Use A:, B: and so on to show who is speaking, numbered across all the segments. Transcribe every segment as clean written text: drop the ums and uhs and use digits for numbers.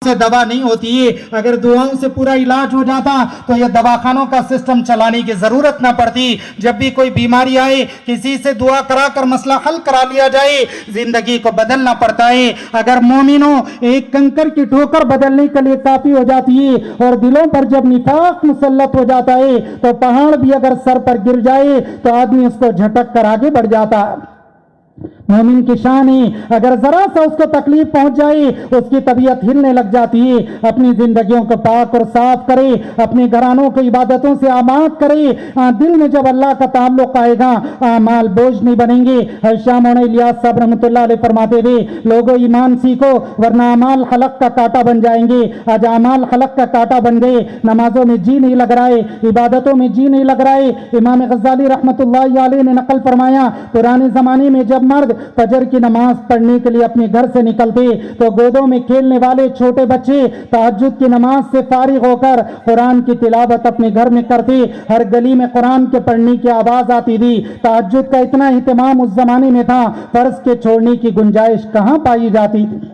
A: से दवा नहीं होती है। अगर दुआओं से पूरा इलाज हो जाता तो ये दवाखानों का सिस्टम चलाने की जरूरत ना पड़ती। जब भी कोई बीमारी आए किसी से दुआ करा कर मसला हल करा लिया जाए, जिंदगी को बदलना पड़ता है। अगर मोमिनों एक कंकर की ठोकर बदलने के लिए काफी हो जाती है, और दिलों पर जब निफाक मुसल्लत हो जाता है तो पहाड़ भी अगर सर पर गिर जाए तो आदमी उसको झटक कर आगे बढ़ जाता। मोमिन की शान है, अगर जरा सा उसको तकलीफ पहुंच जाए उसकी तबीयत हिलने लग जाती है। अपनी जिंदगियों को पाक और साफ करे, अपने घरानों को इबादतों से आबाद करे। दिल में जब अल्लाह का ताल्लुक आएगा आमाल बोझ नहीं बनेंगे। शाम इलियास साहब रहमतुल्लाह अलैह फरमाते थे, लोगों ईमान सीखो वरना अमाल हलक का कांटा बन जाएंगे। आज अमाल हलक का कांटा बन गए, नमाजों में जी नहीं लग रहा है, इबादतों में जी नहीं लग रहा है। इमाम गज़ाली रहमतुल्लाह अलैह ने नकल फरमाया, पुराने जमाने में जब मर्द फजर की नमाज पढ़ने के लिए अपने घर से निकलते तो गोदों में खेलने वाले छोटे बच्चे तहज्जुद की नमाज से फारिग होकर कुरान की तिलावत अपने घर में करते। हर गली में कुरान के पढ़ने की आवाज आती थी। तहज्जुद का इतना इत्मीनान उस जमाने में था, फर्ज के छोड़ने की गुंजाइश कहां पाई जाती थी।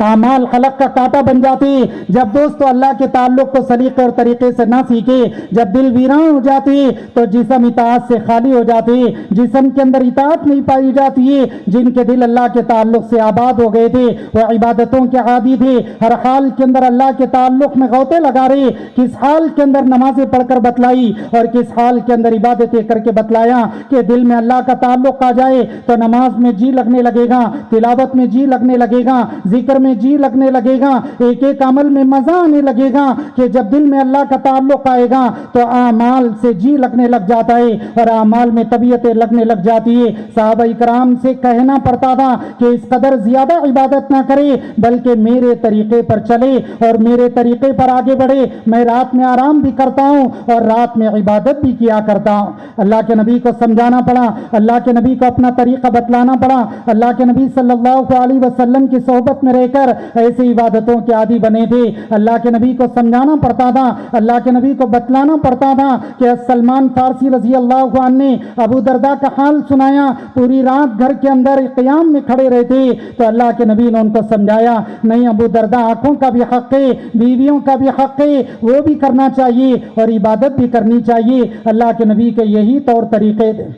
A: आमाल खलक का कांटा बन जाती। जब दोस्तों अल्लाह के ताल्लुक को सलीके और तरीके से ना सीखे, जब दिल वीरान हो जाती तो जिस्म इताअत से खाली हो जाती। जिस्म के अंदर इताअत नहीं पाई जाती है। जिनके दिल अल्लाह के ताल्लुक से आबाद हो गए थे वह इबादतों के आदी थे, हर हाल के अंदर अल्लाह के ताल्लुक में गौते लगा रहे। किस हाल के अंदर नमाजें पढ़कर बतलाई और किस हाल के अंदर इबादतें करके बतलाया कि दिल में अल्लाह का ताल्लुक आ जाए तो नमाज में जी लगने लगेगा, तिलावत में जी लगने लगेगा, जिक्र में जी लगने लगेगा, एक एक अमल में मजा आने लगेगा। कि जब दिल में अल्लाह का ताल्लुक आएगा तो आमाल से जी लगने लग जाता है और आमाल में तबीयतें लगने लग जाती है। सहाबा इकराम से कहना पड़ता था कि इस कदर ज्यादा इबादत ना करे बल्कि मेरे तरीके पर चले और मेरे तरीके पर आगे बढ़े। मैं रात में आराम भी करता हूँ और रात में इबादत भी किया करता हूँ। अल्लाह के नबी को समझाना पड़ा, अल्लाह के नबी को अपना तरीका बतलाना पड़ा। अल्लाह के नबी सल्लल्लाहु अलैहि वसल्लम की सोहबत में रहकर ऐसी इबादतों के आदी बने थे। अल्लाह के नबी को समझाना पड़ता था, अल्लाह के नबी को बतलाना पड़ता था कि सलमान फारसी रजी अल्लाह अन्हु ने अबू दरदा का हाल सुनाया। पूरी रात घर के अंदर क़याम में खड़े रहते तो अल्लाह के नबी ने उनको समझाया, नहीं अबू दरदा आंखों का भी हक है, बीवियों का भी हक है, वो भी करना चाहिए और इबादत भी करनी चाहिए। अल्लाह के नबी के यही तौर तरीके थे।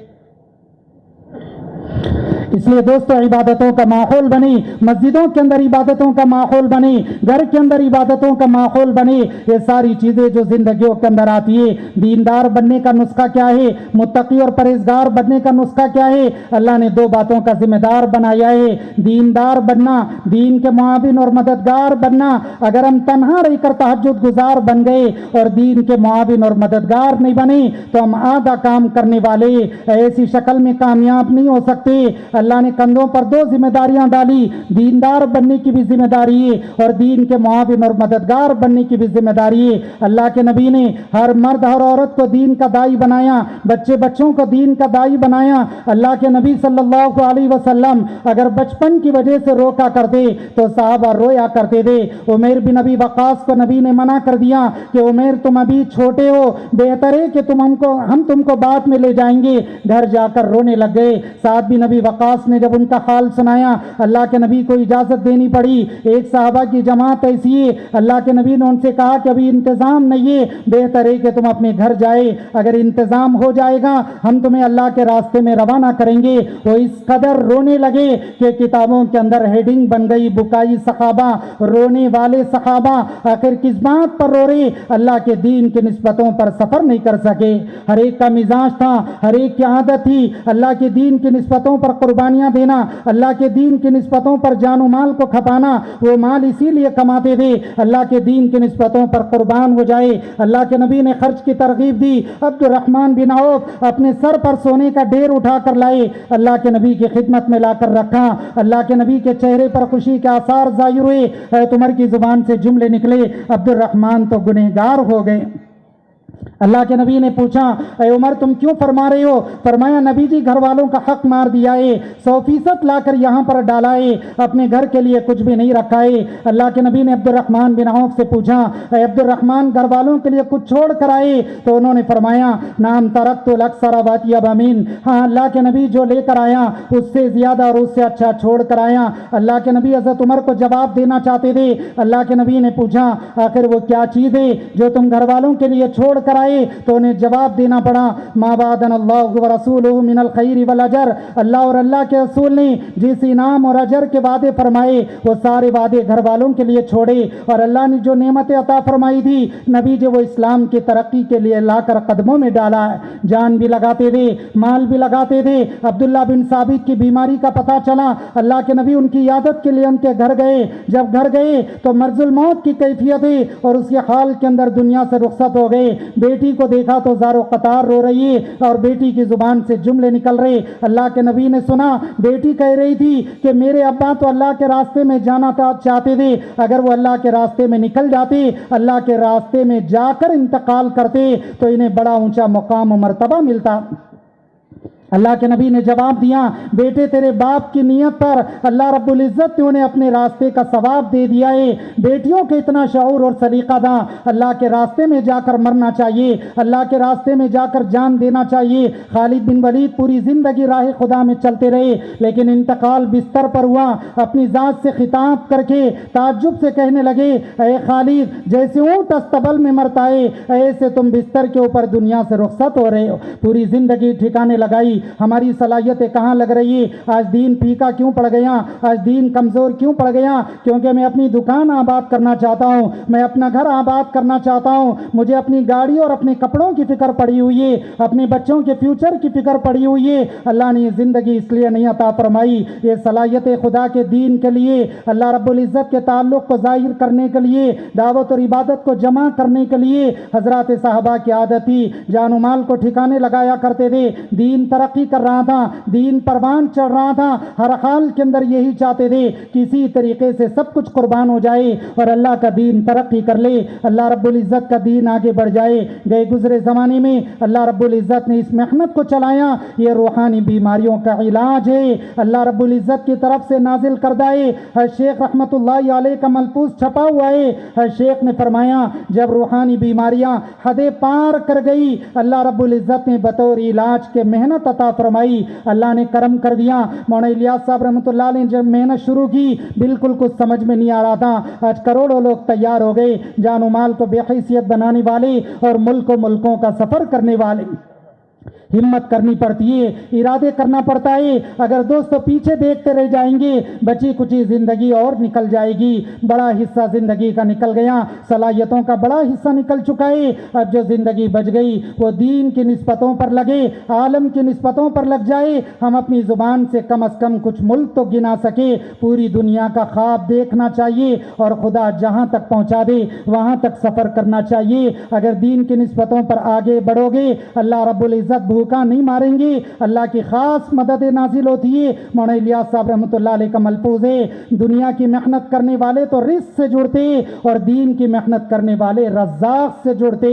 A: इसलिए दोस्तों इबादतों का माहौल बने, मस्जिदों के अंदर इबादतों का माहौल बने, घर के अंदर इबादतों का माहौल बने। ये सारी चीजें जो जिंदगियों के अंदर आती है। दीनदार बनने का नुस्खा क्या है, मुत्तकी और परहेजगार बनने का नुस्खा क्या है। अल्लाह ने दो बातों का जिम्मेदार बनाया है, दीनदार बनना, दीन के मुआविन और मददगार बनना। अगर हम तन्हा रहकर तहज्जुद गुजार बन गए और दीन के मुआविन और मददगार नहीं बने तो हम आधा काम करने वाले ऐसी शक्ल में कामयाब नहीं हो सकते। अल्लाह ने कंधों पर दो जिम्मेदारियां डाली, दीनदार बनने की भी जिम्मेदारी है और दीन के मुआविन और मददगार बनने की भी जिम्मेदारी है। अल्लाह के नबी ने हर मर्द हर औरत को दीन का दाई बनाया, बच्चे बच्चों को दीन का दाई बनाया। अल्लाह के नबी सल्लल्लाहु अलैहि वसल्लम अगर बचपन की वजह से रोका करते तो साहबा रोया करते थे। उमैर बिन अबी वक़ास को नबी ने मना कर दिया कि उमैर तुम अभी छोटे हो, बेहतर है कि हम तुमको बाद में ले जाएंगे। घर जाकर रोने लग गए। साद बिन अबी वक़ास ने जब उनका हाल सुनाया अल्लाह के नबी को इजाजत देनी पड़ी। एक साहबा की जमात ऐसी है, अल्लाह के नबी ने उनसे कहा कि अभी इंतजाम नहीं है, बेहतर है कि तुम अपने घर जाए, अगर इंतजाम हो जाएगा हम तुम्हें अल्लाह के रास्ते में रवाना करेंगे। वो इस कदर रोने लगे कि किताबों के अंदर हेडिंग बन गई, बुकाई सहाबा, रोने वाले सहाबा। आखिर किस बात पर रो रहे, अल्लाह के दीन की निस्बतों पर सफर नहीं कर सके। हर एक का मिजाज था, हर एक की आदत थी अल्लाह के दीन की निस्बतों पर कुर्बानियां देना, अल्लाह के दीन की निस्बतों पर जानो माल को खपाना। वो माल इसीलिए कमाते थे अल्लाह के दीन की निस्बतों पर कुर्बान हो जाए। अल्लाह के नबी ने खर्च की तरगीब दी। अब्दुर्रहमान बिन औफ अपने सर पर सोने का ढेर उठा कर लाए, अल्लाह के नबी की खिदमत में लाकर रखा। अल्लाह के नबी के चेहरे पर खुशी के आसार जाहिर हुए। उमर की जुबान से जुमले निकले, अब्दुर्रहमान तो गुनहगार हो गए। اللہ کے نبی نے پوچھا اے عمر تم کیوں فرما رہے ہو؟ فرمایا نبی جی گھر والوں کا حق مار دیا ہے، 100% لا کر یہاں پر ڈالا ہے، اپنے گھر کے لیے کچھ بھی نہیں رکھا ہے۔ اللہ کے نبی نے عبد الرحمن بن عوف سے پوچھا اے عبد الرحمن گھر والوں کے لیے کچھ چھوڑ کر آئے؟ تو انہوں نے فرمایا نام ترکت الاکثر واتیب امین، ہاں اللہ کے نبی جو لے کر آیا اس سے زیادہ اور اس سے اچھا چھوڑ کر آیا۔ اللہ کے نبی حضرت عمر کو جواب دینا چاہتے تھے۔ اللہ کے نبی نے پوچھا آخر وہ کیا چیز ہے جو تم گھر والوں کے لیے چھوڑ کر آئے؟ تو انہیں جواب دینا پڑا ما وعدنا اللہ ورسولہ من الخیر والاجر، اللہ اور اللہ کے رسول نے جس انعام اور اجر کے وعدے فرمائے وہ سارے وعدے گھر والوں کے لیے چھوڑے، اور اللہ نے جو نعمتیں عطا فرمائی تھی نبی جو وہ اسلام کی ترقی کے لیے لا کر قدموں میں ڈالا ہے، جان بھی لگاتے تھے مال بھی لگاتے تھے۔ عبداللہ بن ثابت کی بیماری کا پتہ چلا، اللہ کے نبی ان کی عیادت کے لیے ان کے گھر گئے، جب گھر گئے تو مرض الموت کی کیفیت ہے اور اس کے حال کے اندر دنیا سے رخصت ہو گئے۔ بیٹی کو دیکھا تو زار و قطار رو رہی ہے اور بیٹی کی زبان سے جملے نکل رہے۔ اللہ کے نبی نے سنا بیٹی کہہ رہی تھی کہ میرے ابا تو اللہ کے راستے میں جانا چاہتے تھے، اگر وہ اللہ کے راستے میں نکل جاتے، اللہ کے راستے میں جا کر انتقال کرتے تو انہیں بڑا اونچا مقام و مرتبہ ملتا۔ اللہ کے نبی نے جواب دیا بیٹے تیرے باپ کی نیت پر اللہ رب العزت نے انہیں اپنے راستے کا ثواب دے دیا ہے۔ بیٹیوں کے اتنا شعور اور سلیقہ تھا، اللہ کے راستے میں جا کر مرنا چاہیے، اللہ کے راستے میں جا کر جان دینا چاہیے۔ خالد بن ولید پوری زندگی راہ خدا میں چلتے رہے، لیکن انتقال بستر پر ہوا، اپنی ذات سے خطاب کر کے تعجب سے کہنے لگے اے خالد جیسے اونٹ استبل میں مرتا ہے ایسے تم بستر کے اوپر دنیا سے رخصت ہو رہے ہو۔ پوری زندگی ٹھکانے لگائی، ہماری صلاحیتیں کہاں لگ رہی ہے؟ آج دین پھیکا کیوں پڑ گیا؟ آج دین کمزور کیوں پڑ گیا؟ کیونکہ میں اپنی دکان آباد کرنا چاہتا ہوں، میں اپنا گھر آباد کرنا چاہتا ہوں، مجھے اپنی گاڑی اور اپنے کپڑوں کی فکر پڑی ہوئی ہے، اپنے بچوں کے فیوچر کی فکر پڑی ہوئی ہے۔ اللہ نے یہ زندگی اس لیے نہیں عطا فرمائی، یہ صلاحیت خدا کے دین کے لیے، اللہ رب العزت کے تعلق کو ظاہر کرنے کے لیے، دعوت اور عبادت کو جمع کرنے کے لیے۔ حضرات صحابہ کی عادت تھی جان و مال کو ٹھکانے لگایا کرتے تھے، دین ترقی کر رہا تھا، دین پروان چڑھ رہا تھا، ہر حال کے اندر یہی چاہتے تھے کسی طریقے سے سب کچھ قربان ہو جائے اور اللہ کا دین ترقی کر لے، اللہ رب العزت کا دین آگے بڑھ جائے۔ گئے گزرے زمانے میں اللہ رب العزت نے اس محنت کو چلایا، یہ روحانی بیماریوں کا علاج ہے، اللہ رب العزت کی طرف سے نازل کردہ ہے۔ ہر شیخ رحمت اللہ علیہ کا ملفوظ چھپا ہوا ہے، ہر شیخ نے فرمایا جب روحانی بیماریاں حدیں پار کر گئی اللہ رب العزت نے بطور علاج کے محنت عطا فرمائی، اللہ نے کرم کر دیا۔ مولانا الیاس صاحب رحمۃ اللہ علیہ نے جب محنت شروع کی بالکل کچھ سمجھ میں نہیں آ رہا تھا، آج کروڑوں لوگ تیار ہو گئے، جان و مال کو بے حیثیت بنانے والے اور ملک و ملکوں کا سفر کرنے والے۔ ہمت کرنی پڑتی ہے، ارادے کرنا پڑتا ہے، اگر دوستو پیچھے دیکھتے رہ جائیں گے بچی کچی زندگی اور نکل جائے گی، بڑا حصہ زندگی کا نکل گیا، صلاحیتوں کا بڑا حصہ نکل چکا ہے، اب جو زندگی بچ گئی وہ دین کی نسبتوں پر لگے، عالم کی نسبتوں پر لگ جائے، ہم اپنی زبان سے کم از کم کچھ ملک تو گنا سکے، پوری دنیا کا خواب دیکھنا چاہیے اور خدا جہاں تک پہنچا دے وہاں تک سفر کرنا چاہیے۔ اگر دین کی نسبتوں پر آگے بڑھو گے اللہ رب العزت بھوکا نہیں ماریں گے، اللہ کی خاص مدد نازل ہوتی ہے۔ مولانا الیاس صاحب رحمۃ اللہ علیہ کا ملفوظ ہے دنیا کی محنت کرنے والے تو رزق سے جڑتے اور دین کی محنت کرنے والے رزاق سے جڑتے۔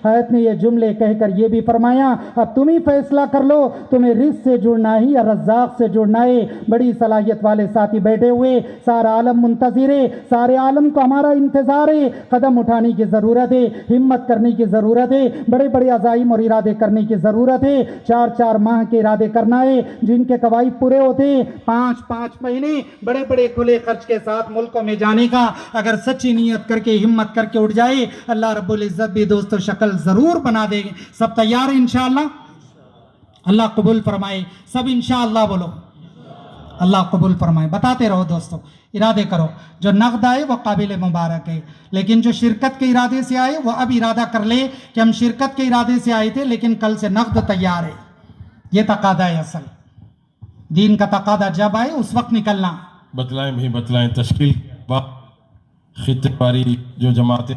A: حضرت نے یہ جملے کہہ کر یہ بھی فرمایا اب تم ہی فیصلہ کر لو تمہیں رزق سے جڑنا ہے یا رزاق سے جڑنا ہے۔ بڑی صلاحیت والے ساتھی بیٹھے ہوئے، سارا عالم منتظر ہے، سارے عالم کو ہمارا انتظار ہے، قدم اٹھانے کی ضرورت ہے، ہمت کرنے کی ضرورت ہے، بڑے بڑے عزائم اور ارادے کرنے کی ضرورت ہے۔ 4 ماہ کے ارادے کرنا ہے، جن کے قواعد پورے ہوتے ہیں 5 مہینے بڑے بڑے کھلے خرچ کے ساتھ ملکوں میں جانے کا، اگر سچی نیت کر کے ہمت کر کے اٹھ جائے اللہ رب العزت بھی دوستو شکل ضرور بنا دے گے۔ سب تیار ہیں انشاءاللہ؟ اللہ قبول فرمائے، سب انشاءاللہ بولو، اللہ قبول فرمائے۔ بتاتے رہو دوستو، ارادے کرو، جو نقد آئے وہ قابل مبارک ہے، لیکن جو شرکت کے ارادے سے آئے وہ اب ارادہ کر لے کہ ہم شرکت کے ارادے سے آئے تھے لیکن کل سے نقد تیار ہے۔ یہ تقاضا ہے، اصل دین کا تقاضا جب آئے اس وقت نکلنا۔
B: بتلائیں بھی بتلائیں، تشکیل کے بعد خطے پاری جو جماعتیں